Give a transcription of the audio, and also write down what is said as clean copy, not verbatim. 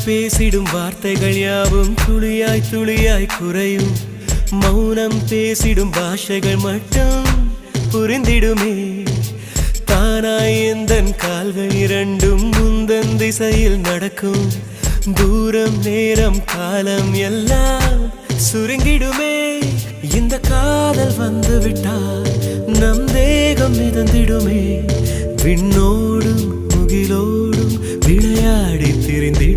பேசிடும் வார்த்தைகள் யாவும் துளியாய் துளியாய் குறையும். மௌனம் பேசிடும் பாஷைகள் மட்டும் புரிந்திடுமே. தானாய் எந்தன் கால்கள் இரண்டும் முந்தன் திசையில் நடக்கும். தூரம் நேரம் காலம் எல்லாம் சுருங்கிடுமே. இந்த காதல் வந்து விட்டால் நம் தேகம் மிதந்திடுமே. விண்ணோடும் முகிலோடும் விளையாடி திரிந்திடும்.